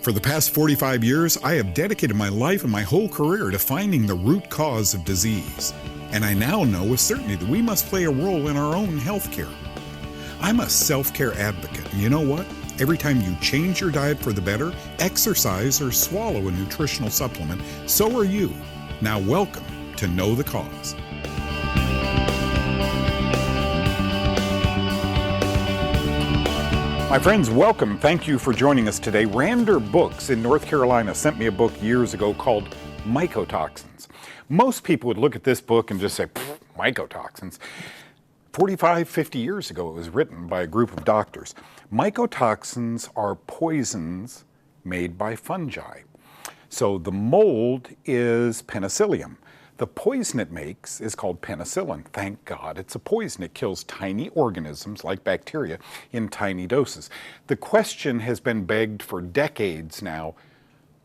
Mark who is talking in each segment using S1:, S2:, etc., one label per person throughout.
S1: For the past 45 years, I have dedicated my life and my whole career to finding the root cause of disease. And I now know with certainty that we must play a role in our own health care. I'm a self-care advocate, and you know what? Every time you change your diet for the better, exercise, or swallow a nutritional supplement, so are you. Now welcome to Know the Cause. My friends, welcome. Thank you for joining us today. Rander Books in North Carolina sent me a book years ago called Mycotoxins. Most people would look at this book and just say, mycotoxins. 45, 50 years ago, it was written by a group of doctors. Mycotoxins are poisons made by fungi. So the mold is penicillium. The poison it makes is called penicillin. Thank God it's a poison. It kills tiny organisms like bacteria in tiny doses. The question has been begged for decades now,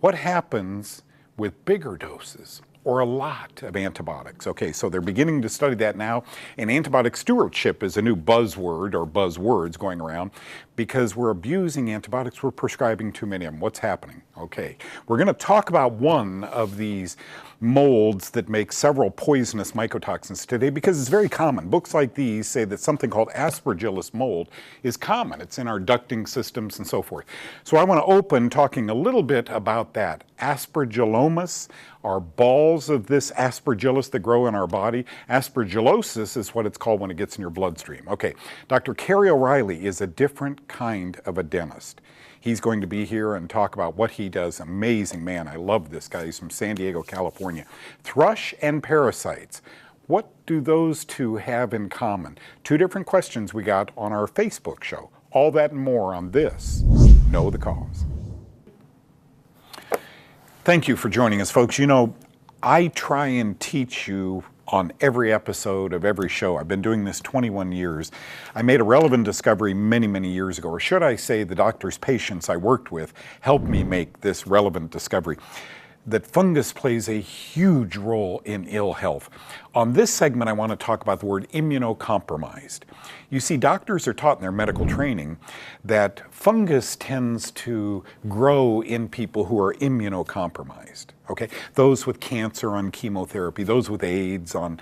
S1: what happens with bigger doses or a lot of antibiotics? Okay, so they're beginning to study that now, and antibiotic stewardship is a new buzzword or buzzwords going around because we're abusing antibiotics, we're prescribing too many of them. What's happening? Okay, we're going to talk about one of these molds that make several poisonous mycotoxins today because it's very common. Books like these say that something called Aspergillus mold is common. It's in our ducting systems and so forth. So I want to open talking a little bit about that. Aspergillomas are balls of this Aspergillus that grow in our body. Aspergillosis is what it's called when it gets in your bloodstream. Okay, Dr. Carey O'Reilly is a different kind of a dentist. He's going to be here and talk about what he does. Amazing man. I love this guy. He's from San Diego, California. Thrush and parasites. What do those two have in common? Two different questions we got on our Facebook show. All that and more on this Know the Cause. Thank you for joining us, folks. You know, I try and teach you on every episode of every show. I've been doing this 21 years. I made a relevant discovery many, many years ago, or should I say the doctor's patients I worked with helped me make this relevant discovery, that fungus plays a huge role in ill health. On this segment, I want to talk about the word immunocompromised. You see, doctors are taught in their medical training that fungus tends to grow in people who are immunocompromised. Okay, those with cancer on chemotherapy, those with AIDS on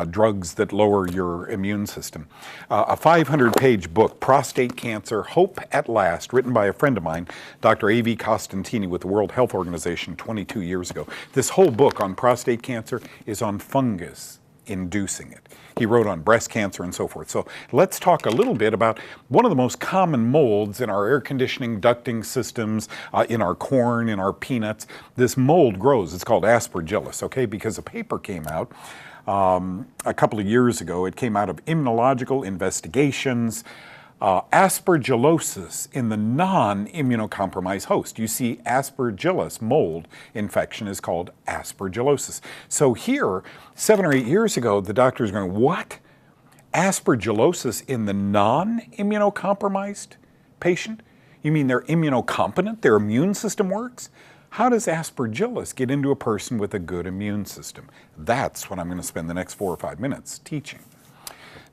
S1: drugs that lower your immune system. A 500-page book, Prostate Cancer, Hope at Last, written by a friend of mine, Dr. A.V. Costantini with the World Health Organization 22 years ago. This whole book on prostate cancer is on fungus inducing it. He wrote on breast cancer and so forth. So let's talk a little bit about one of the most common molds in our air conditioning ducting systems, in our corn, in our peanuts. This mold grows. It's called Aspergillus, okay, because a paper came out a couple of years ago. It came out of Immunological Investigations. Aspergillosis in the non-immunocompromised host. You see, Aspergillus mold infection is called aspergillosis. So here, 7 or 8 years ago, the doctor's going, what? Aspergillosis in the non-immunocompromised patient? You mean they're immunocompetent? Their immune system works? How does Aspergillus get into a person with a good immune system? That's what I'm going to spend the next 4 or 5 minutes teaching.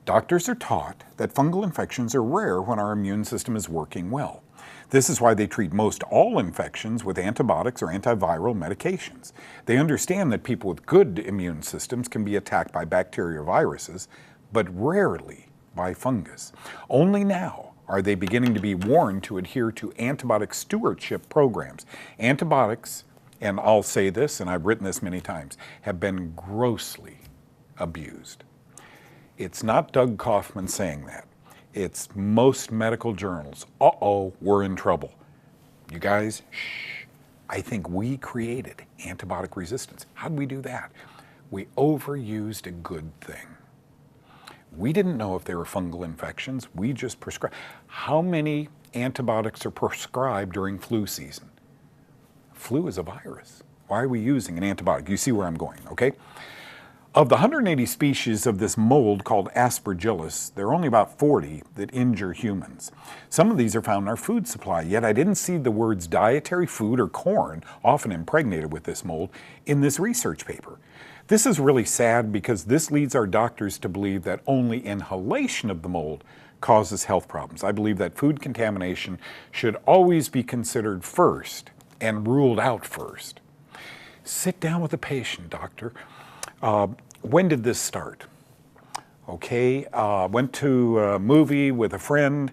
S1: Doctors are taught that fungal infections are rare when our immune system is working well. This is why they treat most all infections with antibiotics or antiviral medications. They understand that people with good immune systems can be attacked by bacteria or viruses, but rarely by fungus. Only now are they beginning to be warned to adhere to antibiotic stewardship programs. Antibiotics, and I'll say this, and I've written this many times, have been grossly abused. It's not Doug Kaufman saying that. It's most medical journals. Uh-oh, we're in trouble. You guys, shh. I think we created antibiotic resistance. How did we do that? We overused a good thing. We didn't know if they were fungal infections. We just prescribed. How many antibiotics are prescribed during flu season? Flu is a virus. Why are we using an antibiotic? You see where I'm going, okay? Of the 180 species of this mold called Aspergillus, there are only about 40 that injure humans. Some of these are found in our food supply, yet I didn't see the words dietary food or corn, often impregnated with this mold, in this research paper. This is really sad because this leads our doctors to believe that only inhalation of the mold causes health problems. I believe that food contamination should always be considered first and ruled out first. Sit down with the patient, doctor. When did this start? Okay, went to a movie with a friend,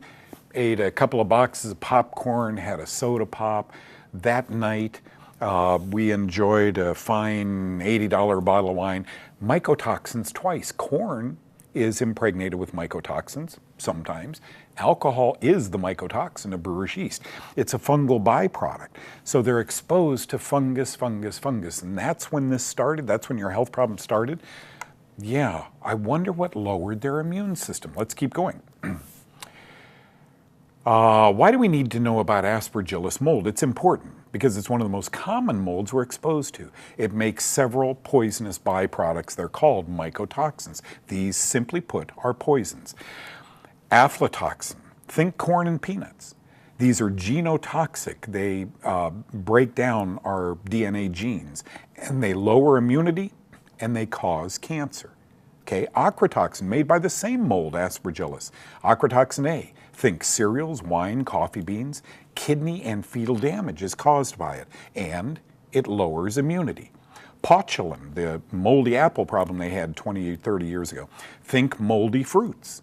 S1: ate a couple of boxes of popcorn, had a soda pop. That night, we enjoyed a fine $80 bottle of wine. Mycotoxins twice. Corn is impregnated with mycotoxins sometimes. Alcohol is the mycotoxin of brewer's yeast. It's a fungal byproduct. So they're exposed to fungus. And that's when this started. That's when your health problem started. Yeah, I wonder what lowered their immune system. Let's keep going. Why do we need to know about Aspergillus mold? It's important because it's one of the most common molds we're exposed to. It makes several poisonous byproducts. They're called mycotoxins. These, simply put, are poisons. Aflatoxin, think corn and peanuts. These are genotoxic. They break down our DNA genes, and they lower immunity, and they cause cancer. Okay, ochratoxin, made by the same mold, Aspergillus. Ochratoxin A, think cereals, wine, coffee beans. Kidney and fetal damage is caused by it, and it lowers immunity. Botulin, the moldy apple problem they had 20, 30 years ago. Think moldy fruits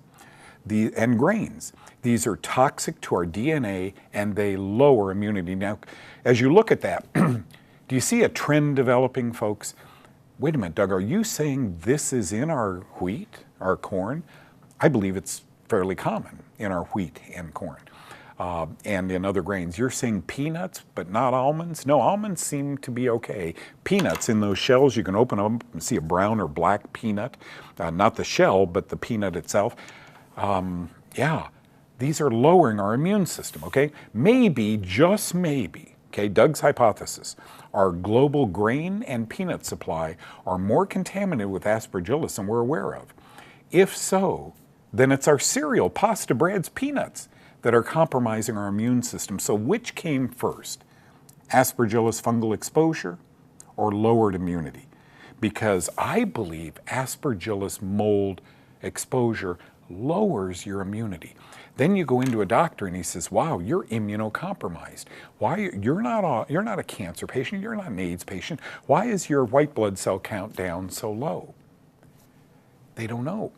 S1: and grains. These are toxic to our DNA, and they lower immunity. Now, as you look at that, do you see a trend developing, folks? Wait a minute, Doug, are you saying this is in our wheat, our corn? I believe it's fairly common in our wheat and corn and in other grains. You're saying peanuts, but not almonds? No, almonds seem to be okay. Peanuts, in those shells, you can open them and see a brown or black peanut. Not the shell, but the peanut itself. Yeah, these are lowering our immune system, okay? Maybe, just maybe, okay, Doug's hypothesis, our global grain and peanut supply are more contaminated with Aspergillus than we're aware of. If so, then it's our cereal, pasta, breads, peanuts that are compromising our immune system. So which came first? Aspergillus fungal exposure or lowered immunity? Because I believe Aspergillus mold exposure lowers your immunity. Then you go into a doctor and he says, wow, you're immunocompromised. Why, you're not a cancer patient, you're not an AIDS patient. Why is your white blood cell count down so low? They don't know.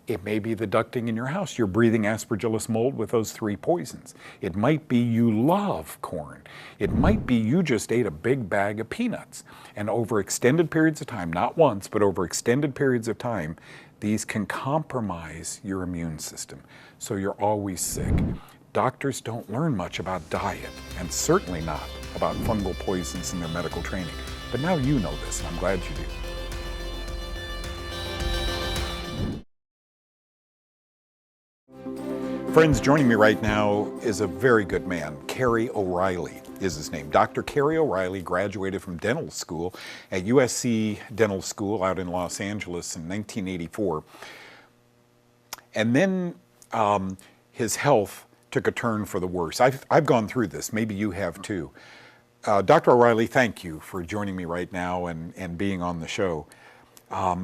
S1: It may be the ducting in your house. You're breathing Aspergillus mold with those 3 poisons. It might be you love corn. It might be you just ate a big bag of peanuts. And over extended periods of time, not once, but over extended periods of time, these can compromise your immune system. So you're always sick. Doctors don't learn much about diet, and certainly not about fungal poisons in their medical training. But now you know this, and I'm glad you do. Friends, joining me right now is a very good man. Carey O'Reilly is his name. Dr. Carey O'Reilly graduated from dental school at USC Dental School out in Los Angeles in 1984. And then his health took a turn for the worse. I've gone through this. Maybe you have too. Dr. O'Reilly, thank you for joining me right now and being on the show. I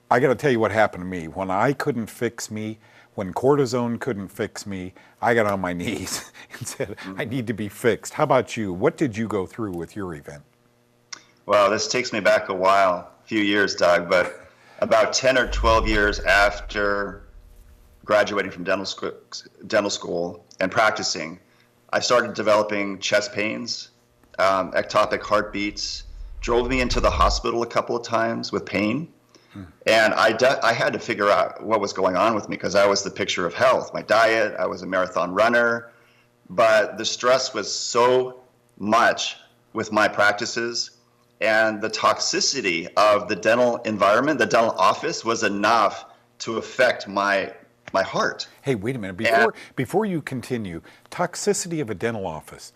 S1: got to tell you what happened to me. When I couldn't fix me, when cortisone couldn't fix me, I got on my knees and said, I need to be fixed. How about you? What did you go through with your event?
S2: Well, this takes me back a few years, Doug, but about 10 or 12 years after graduating from dental school and practicing, I started developing chest pains, ectopic heartbeats, drove me into the hospital a couple of times with pain. And I had to figure out what was going on with me because I was the picture of health. My diet, I was a marathon runner, but the stress was so much with my practices, and the toxicity of the dental environment, the dental office, was enough to affect my heart.
S1: Hey, wait a minute. Before you continue, toxicity of a dental office.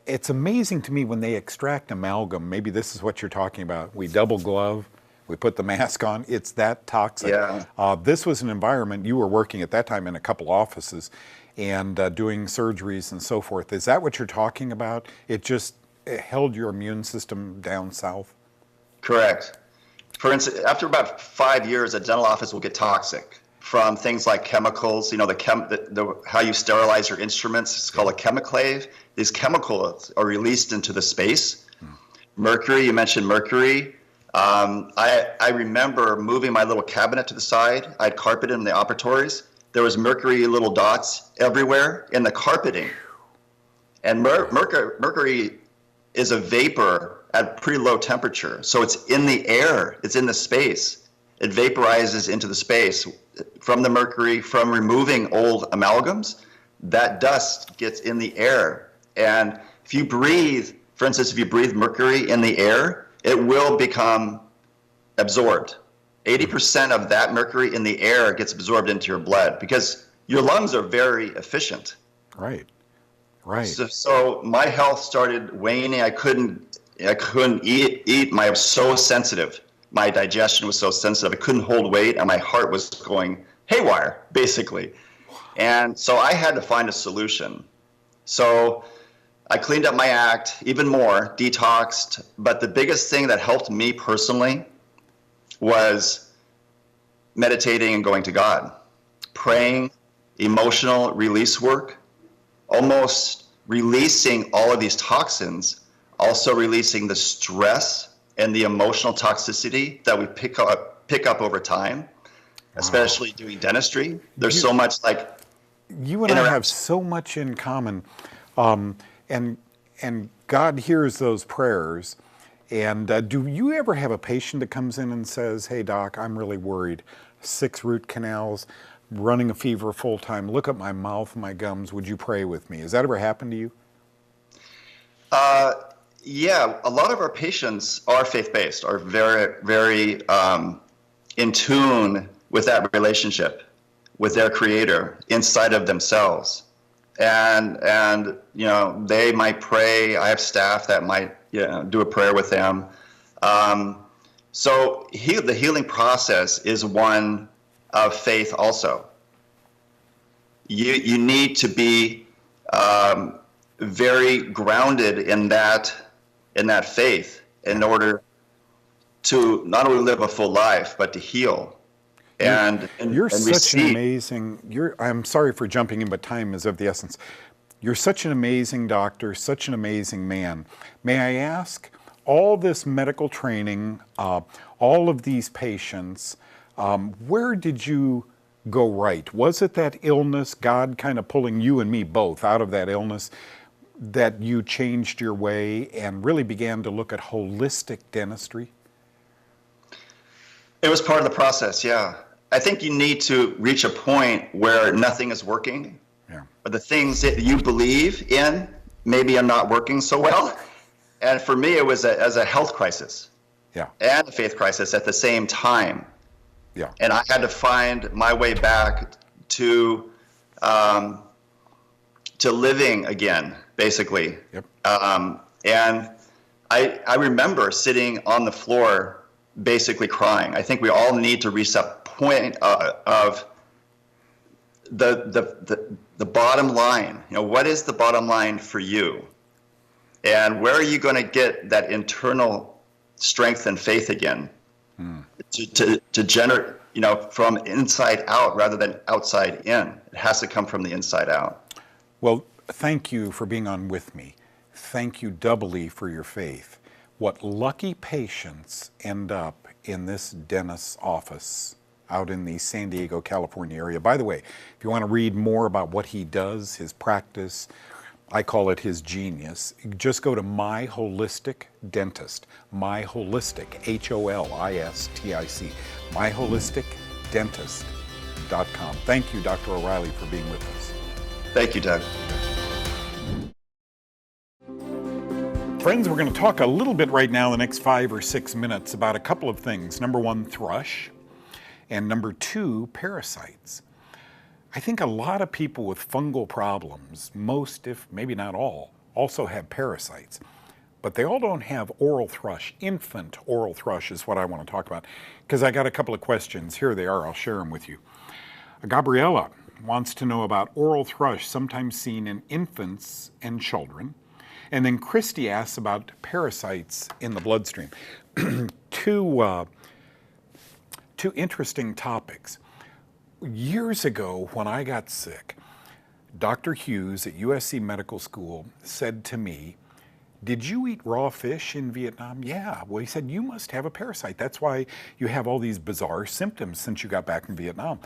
S1: It's amazing to me when they extract amalgam. Maybe this is what you're talking about. We double glove. We put the mask on. It's that toxic.
S2: Yeah.
S1: This was an environment, you were working at that time in a couple offices and doing surgeries and so forth. Is that what you're talking about? It held your immune system down south?
S2: Correct. For instance, after about 5 years, a dental office will get toxic. from things like chemicals, how you sterilize your instruments. It's called a chemiclave. These chemicals are released into the space. Mercury, you mentioned mercury. I remember moving my little cabinet to the side. I had carpet in the operatories. There was mercury little dots everywhere in the carpeting. And mercury is a vapor at pretty low temperature. So it's in the air, it's in the space. It vaporizes into the space from the mercury, from removing old amalgams. That dust gets in the air. And if you breathe, for instance, if you breathe mercury in the air, it will become absorbed. 80% of that mercury in the air gets absorbed into your blood because your lungs are very efficient.
S1: Right.
S2: So my health started waning. I couldn't eat. I was so sensitive. My digestion was so sensitive. I couldn't hold weight, and my heart was going haywire, basically. And so I had to find a solution. So I cleaned up my act even more, detoxed. But the biggest thing that helped me personally was meditating and going to God, praying, emotional release work, almost releasing all of these toxins, also releasing the stress and the emotional toxicity that we pick up over time, especially doing dentistry. There's so much like
S1: you and I have so much in common, and God hears those prayers. And do you ever have a patient that comes in and says, "Hey doc, I'm really worried. 6 root canals, running a fever full time. Look at my mouth, my gums. Would you pray with me?" Has that ever happened to you?
S2: Yeah, a lot of our patients are faith-based, are very, very in tune with that relationship with their creator inside of themselves. And they might pray. I have staff that might do a prayer with them. So the healing process is one of faith also. You need to be very grounded in that faith in order to not only live a full life but to heal.
S1: You're such an amazing. I'm sorry for jumping in, but time is of the essence. You're such an amazing doctor, such an amazing man. May I ask, all this medical training, all of these patients, where did you go right? Was it that illness, God kind of pulling you and me both out of that illness, that you changed your way and really began to look at holistic dentistry?
S2: It was part of the process, yeah. I think you need to reach a point where nothing is working, but the things that you believe in maybe are not working so well. And for me, it was as a health crisis and a faith crisis at the same time. Yeah. And I had to find my way back to living again, basically. Yep. And I remember sitting on the floor basically crying. I think we all need to reach that point of the bottom line. What is the bottom line for you? And where are you going to get that internal strength and faith again to generate, from inside out rather than outside in? It has to come from the inside out.
S1: Well, thank you for being on with me. Thank you doubly for your faith. What lucky patients end up in this dentist's office out in the San Diego, California area. By the way, if you want to read more about what he does, his practice, I call it his genius, just go to My Holistic Dentist. My Holistic, HOLISTIC, myholisticdentist.com. Thank you, Dr. O'Reilly, for being with us.
S2: Thank you, Doug.
S1: Friends, we're going to talk a little bit right now, the next 5 or 6 minutes, about a couple of things. Number 1, thrush, and number 2, parasites. I think a lot of people with fungal problems, most, if maybe not all, also have parasites. But they all don't have oral thrush. Infant oral thrush is what I want to talk about, because I got a couple of questions. Here they are. I'll share them with you. Gabriella wants to know about oral thrush, sometimes seen in infants and children. And then Christy asks about parasites in the bloodstream. Two interesting topics. Years ago, when I got sick, Dr. Hughes at USC Medical School said to me, "Did you eat raw fish in Vietnam?" "Yeah." "Well," he said, "you must have a parasite. That's why you have all these bizarre symptoms since you got back from Vietnam."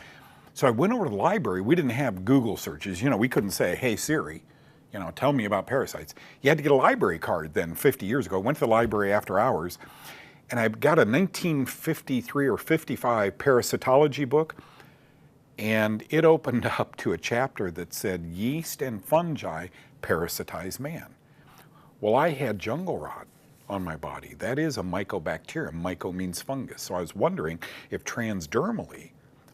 S1: So I went over to the library. We didn't have Google searches. We couldn't say, "Hey Siri, tell me about parasites." You had to get a library card then 50 years ago. I went to the library after hours and I got a 1953 or 55 parasitology book, and it opened up to a chapter that said yeast and fungi parasitize man. Well, I had jungle rot on my body. That is a mycobacterium. Myco means fungus. So I was wondering if transdermally,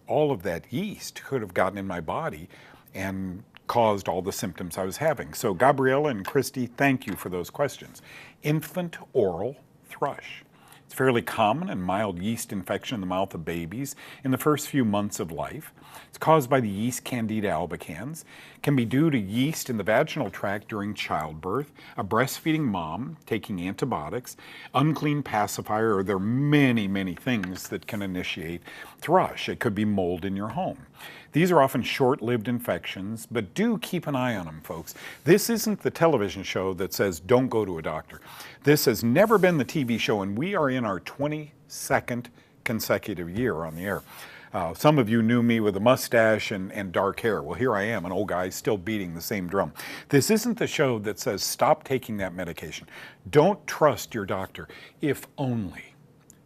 S1: all of that yeast could have gotten in my body and caused all the symptoms I was having. So Gabriella and Christy, thank you for those questions. Infant oral thrush. It's fairly common and mild yeast infection in the mouth of babies in the first few months of life. It's caused by the yeast Candida albicans. Can be due to yeast in the vaginal tract during childbirth, a breastfeeding mom taking antibiotics, unclean pacifier, or there are many, many things that can initiate thrush. It could be mold in your home. These are often short-lived infections, but do keep an eye on them, folks. This isn't the television show that says don't go to a doctor. This has never been the TV show, and we are in our 22nd consecutive year on the air. Some of you knew me with a mustache and dark hair. Well, here I am, an old guy still beating the same drum. This isn't the show that says stop taking that medication. Don't trust your doctor. If only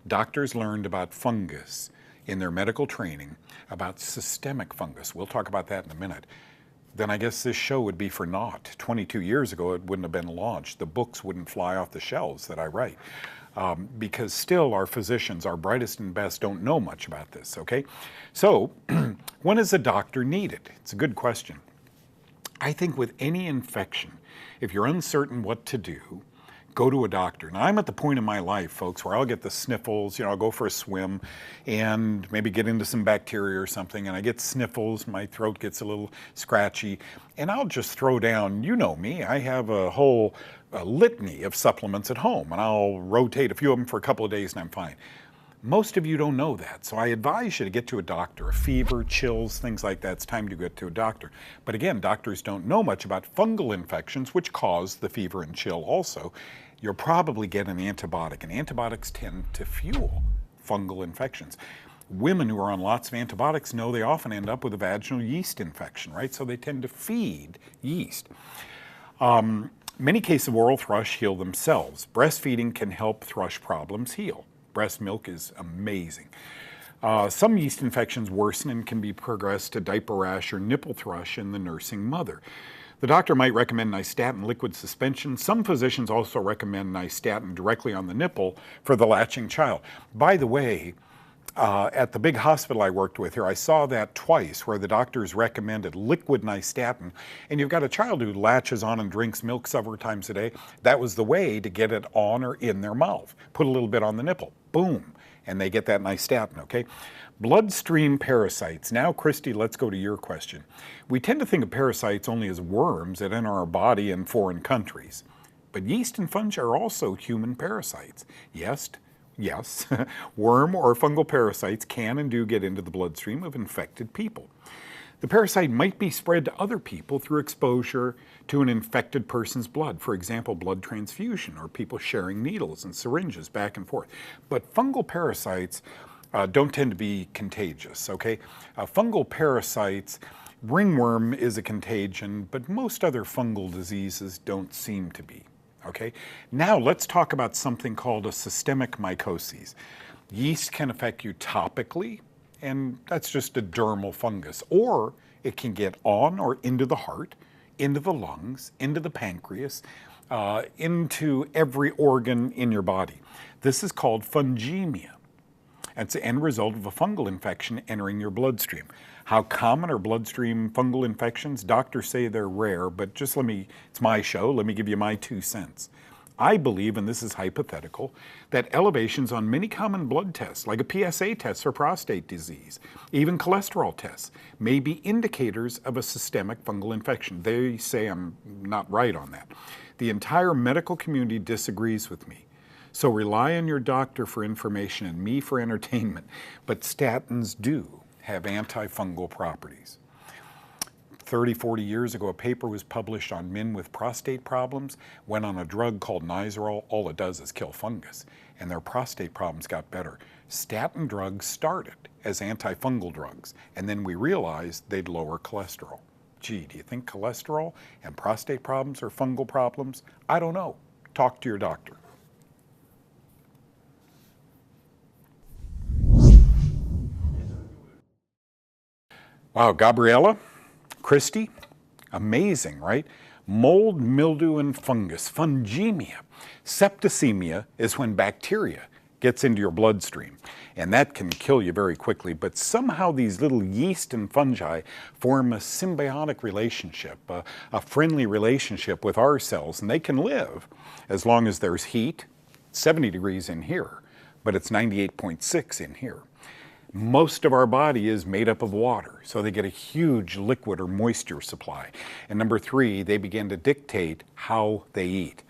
S1: doctors learned about fungus in their medical training, about systemic fungus. We'll talk about that in a minute. Then I guess this show would be for naught. 22 years ago, it wouldn't have been launched. The books wouldn't fly off the shelves that I write. Because still our physicians, our brightest and best, don't know much about this, okay? So, when is a doctor needed? It's a good question. I think with any infection, if you're uncertain what to do, go to a doctor. Now, I'm at the point in my life, folks, where I'll get the sniffles, I'll go for a swim and maybe get into some bacteria or something, and I get sniffles, my throat gets a little scratchy, and I'll just throw down, you know me, I have a whole litany of supplements at home, and I'll rotate a few of them for a couple of days and I'm fine. Most of you don't know that, so I advise you to get to a doctor. A fever, chills, things like that, it's time to get to a doctor. But again, doctors don't know much about fungal infections, which cause the fever and chill also. You'll probably get an antibiotic, and antibiotics tend to fuel fungal infections. Women who are on lots of antibiotics know they often end up with a vaginal yeast infection, right? So they tend to feed yeast. Many cases of oral thrush heal themselves. Breastfeeding can help thrush problems heal. Breast milk is amazing. Some yeast infections worsen and can be progressed to diaper rash or nipple thrush in the nursing mother. The doctor might recommend nystatin liquid suspension. Some physicians also recommend nystatin directly on the nipple for the latching child. By the way, at the big hospital I worked with here, I saw that twice where the doctors recommended liquid nystatin, and you've got a child who latches on and drinks milk several times a day. That was the way to get it on or in their mouth. Put a little bit on the nipple, boom, and they get that nystatin, okay? Bloodstream parasites. Now, Christy, let's go to your question. We tend to think of parasites only as worms that enter our body in foreign countries. But yeast and fungi are also human parasites. Yes, worm or fungal parasites can and do get into the bloodstream of infected people. The parasite might be spread to other people through exposure to an infected person's blood, for example, blood transfusion or people sharing needles and syringes back and forth. But fungal parasites don't tend to be contagious, okay? Fungal parasites, ringworm is a contagion, but most other fungal diseases don't seem to be. Okay, now let's talk about something called a systemic mycosis. Yeast can affect you topically, and that's just a dermal fungus, or it can get on or into the heart, into the lungs, into the pancreas, into every organ in your body. This is called fungemia. It's the end result of a fungal infection entering your bloodstream. How common are bloodstream fungal infections? Doctors say they're rare, but just it's my show, let me give you my 2 cents. I believe, and this is hypothetical, that elevations on many common blood tests, like a PSA test for prostate disease, even cholesterol tests, may be indicators of a systemic fungal infection. They say I'm not right on that. The entire medical community disagrees with me. So rely on your doctor for information and me for entertainment, but statins do have antifungal properties. 30, 40 years ago, a paper was published on men with prostate problems, went on a drug called Nizoral. All it does is kill fungus, and their prostate problems got better. Statin drugs started as antifungal drugs, and then we realized they'd lower cholesterol. Gee, do you think cholesterol and prostate problems are fungal problems? I don't know. Talk to your doctor. Wow, Gabriella, Christy, amazing, right? Mold, mildew, and fungus, fungemia. Septicemia is when bacteria gets into your bloodstream, and that can kill you very quickly, but somehow these little yeast and fungi form a symbiotic relationship, a friendly relationship with our cells, and they can live as long as there's heat. 70 degrees in here, but it's 98.6 in here. Most of our body is made up of water, so they get a huge liquid or moisture supply. And number 3, they begin to dictate how they eat.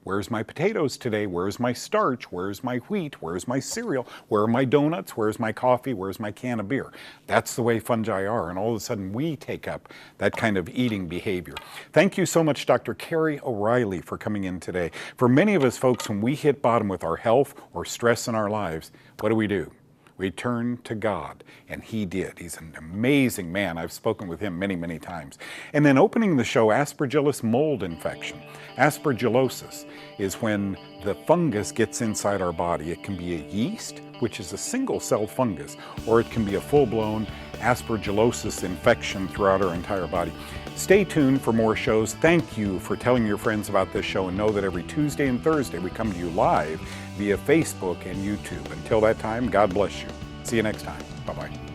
S1: Where's my potatoes today? Where's my starch? Where's my wheat? Where's my cereal? Where are my donuts? Where's my coffee? Where's my can of beer? That's the way fungi are, and all of a sudden we take up that kind of eating behavior. Thank you so much, Dr. Carey O'Reilly, for coming in today. For many of us folks, when we hit bottom with our health or stress in our lives, what do? We turn to God, and He did. He's an amazing man. I've spoken with him many, many times. And then opening the show, Aspergillus mold infection. Aspergillosis is when the fungus gets inside our body. It can be a yeast, which is a single-cell fungus, or it can be a full-blown aspergillosis infection throughout our entire body. Stay tuned for more shows. Thank you for telling your friends about this show, and know that every Tuesday and Thursday we come to you live via Facebook and YouTube. Until that time, God bless you. See you next time. Bye-bye.